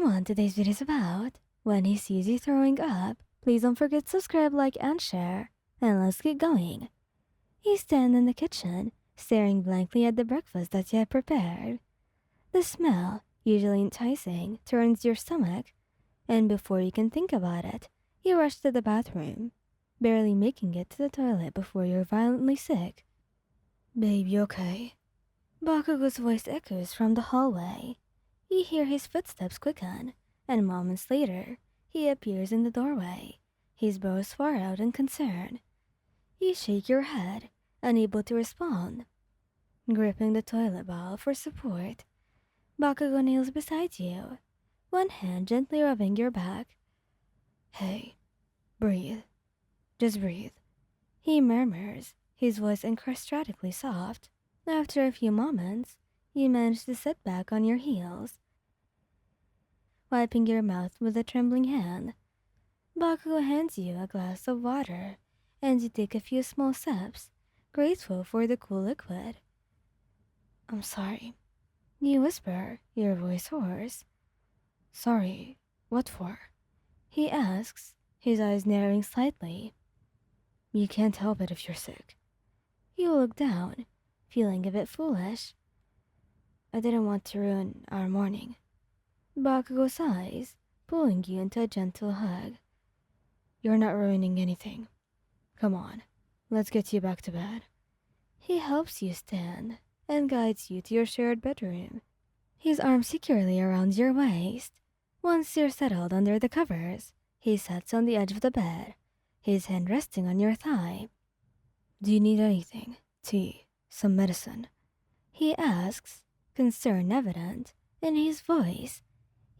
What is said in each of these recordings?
everyone, today's video is about when he sees you throwing up. Please don't forget to subscribe, like, and share. And let's get going. You stand in the kitchen, staring blankly at the breakfast that you have prepared. The smell, usually enticing, turns your stomach, and before you can think about it, you rush to the bathroom, barely making it to the toilet before you're violently sick. Babe, you okay? Bakugo's voice echoes from the hallway. You hear his footsteps quicken, and moments later, he appears in the doorway, his brows furrowed in concern. You shake your head, unable to respond. Gripping the toilet bowl for support, Bakugo kneels beside you, one hand gently rubbing your back. Hey, breathe. Just breathe. He murmurs, his voice increstratically soft. After a few moments, you manage to sit back on your heels, wiping your mouth with a trembling hand. Bakugo hands you a glass of water, and you take a few small sips, grateful for the cool liquid. I'm sorry. You whisper, your voice hoarse. Sorry, what for? He asks, his eyes narrowing slightly. You can't help it if you're sick. You look down, feeling a bit foolish. I didn't want to ruin our morning. Bakugo sighs, pulling you into a gentle hug. You're not ruining anything. Come on, let's get you back to bed. He helps you stand and guides you to your shared bedroom, his arm securely around your waist. Once you're settled under the covers, he sits on the edge of the bed, his hand resting on your thigh. Do you need anything? Tea? Some medicine? He asks, concern evident in his voice.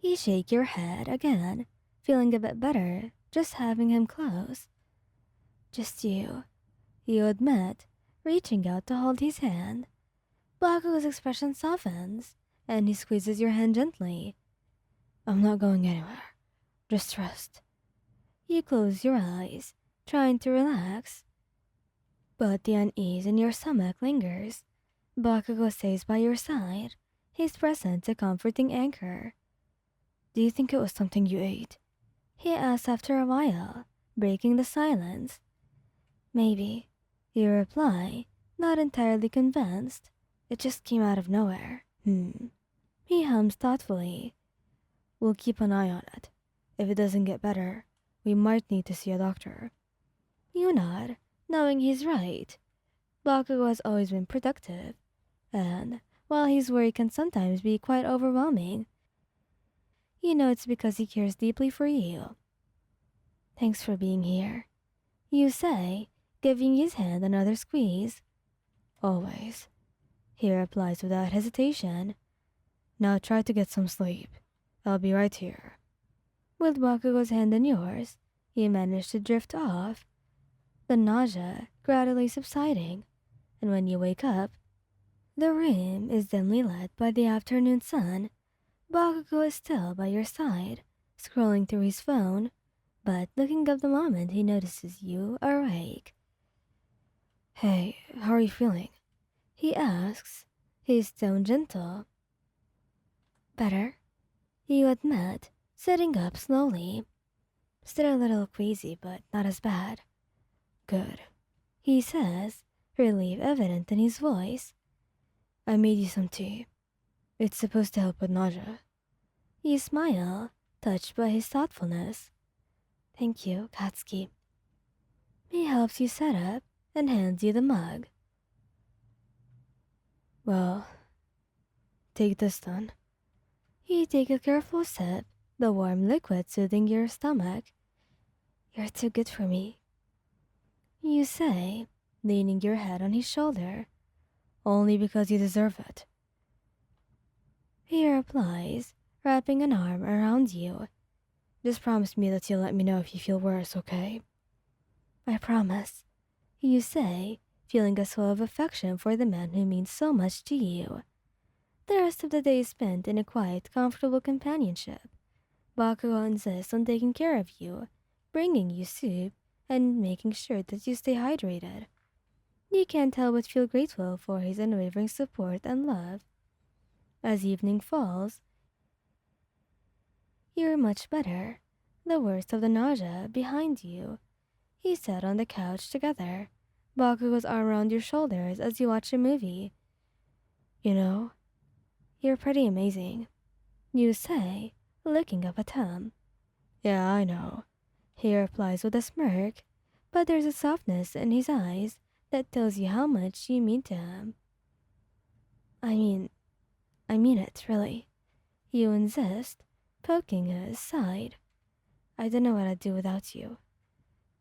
You shake your head again, feeling a bit better just having him close. Just you admit, reaching out to hold his hand. Bakugo's expression softens, and he squeezes your hand gently. I'm not going anywhere. Just rest. You close your eyes, trying to relax, but the unease in your stomach lingers. Bakugo stays by your side, his presence a comforting anchor. Do you think it was something you ate? He asks after a while, breaking the silence. Maybe, you reply, not entirely convinced. It just came out of nowhere. He hums thoughtfully. We'll keep an eye on it. If it doesn't get better, we might need to see a doctor. You nod, knowing he's right. Bakugo has always been productive, and while his worry can sometimes be quite overwhelming, you know it's because he cares deeply for you. Thanks for being here, you say, giving his hand another squeeze. Always, he replies without hesitation. Now try to get some sleep. I'll be right here. With Bakugo's hand in yours, you manage to drift off, the nausea gradually subsiding, and when you wake up, the room is dimly lit by the afternoon sun. Bakugo is still by your side, scrolling through his phone, but looking up the moment he notices you awake. Hey, how are you feeling? He asks, his tone gentle. Better, you admit, sitting up slowly. Still a little queasy, but not as bad. Good, he says, relief evident in his voice. I made you some tea. It's supposed to help with nausea. You smile, touched by his thoughtfulness. Thank you, Katsuki. He helps you set up and hands you the mug. Well, take this then. You take a careful sip, the warm liquid soothing your stomach. You're too good for me, you say, leaning your head on his shoulder. Only because you deserve it. He replies, wrapping an arm around you. Just promise me that you'll let me know if you feel worse, okay? I promise, you say, feeling a swell of affection for the man who means so much to you. The rest of the day is spent in a quiet, comfortable companionship. Bakugo insists on taking care of you, bringing you soup, and making sure that you stay hydrated. You can't help but feel grateful for his unwavering support and love. As evening falls, You're much better. The worst of the nausea behind you. You sat on the couch together, Bakugo's arm around your shoulders as you watch a movie. You know, you're pretty amazing, you say, looking up at him. Yeah, I know, he replies with a smirk, but there's a softness in his eyes that tells you how much you mean to him. I mean, I mean it, really. You insist, poking his side. I don't know what I'd do without you.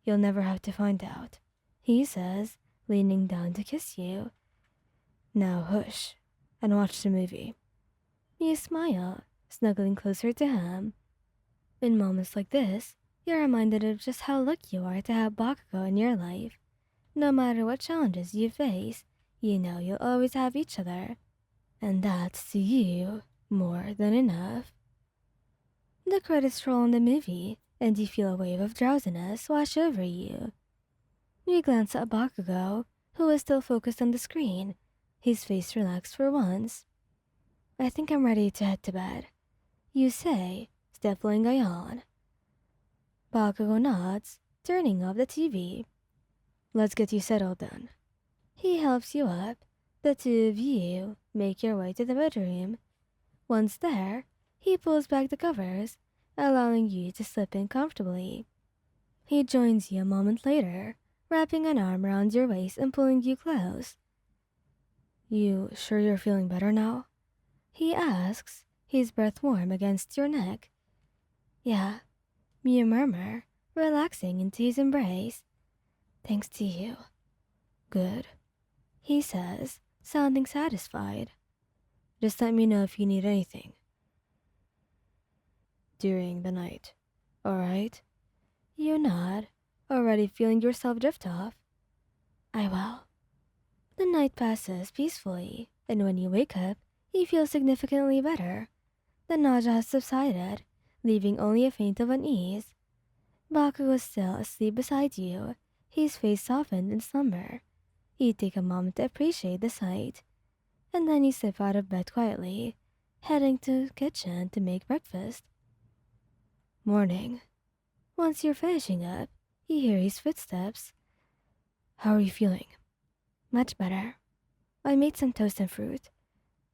You'll never have to find out, he says, leaning down to kiss you. Now hush, and watch the movie. You smile, snuggling closer to him. In moments like this, you're reminded of just how lucky you are to have Bakugo in your life. No matter what challenges you face, you know you'll always have each other. And that's, to you, more than enough. The credits roll in the movie, and you feel a wave of drowsiness wash over you. You glance at Bakugo, who is still focused on the screen, his face relaxed for once. I think I'm ready to head to bed, you say, stifling a yawn. Bakugo nods, turning off the TV. Let's get you settled then. He helps you up. The two of you make your way to the bedroom. Once there, he pulls back the covers, allowing you to slip in comfortably. He joins you a moment later, wrapping an arm around your waist and pulling you close. You sure you're feeling better now? He asks, his breath warm against your neck. Yeah, you murmur, relaxing into his embrace. Thanks to you. Good, he says, sounding satisfied. Just let me know if you need anything during the night, alright? You nod, already feeling yourself drift off. I will. The night passes peacefully, and when you wake up, you feel significantly better. The nausea has subsided, leaving only a faint of unease. Baku was still asleep beside you, his face softened in slumber. You take a moment to appreciate the sight, and then you slip out of bed quietly, heading to the kitchen to make breakfast. Morning. Once you're finishing up, you hear his footsteps. How are you feeling? Much better. I made some toast and fruit.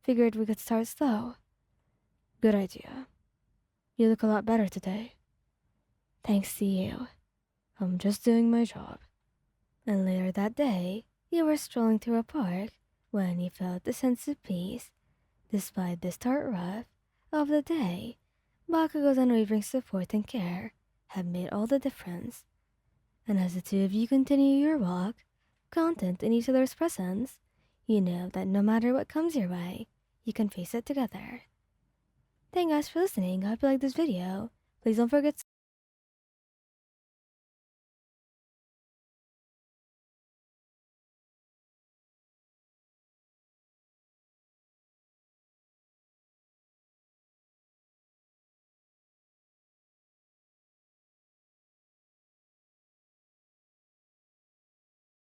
Figured we could start slow. Good idea. You look a lot better today. Thanks to you. I'm just doing my job. And later that day, you were strolling through a park when you felt a sense of peace. Despite the start rough of the day, Bakugo's unwavering support and care have made all the difference. And as the two of you continue your walk, content in each other's presence, you know that no matter what comes your way, you can face it together. Thank you guys for listening. I hope you liked this video. Please don't forget to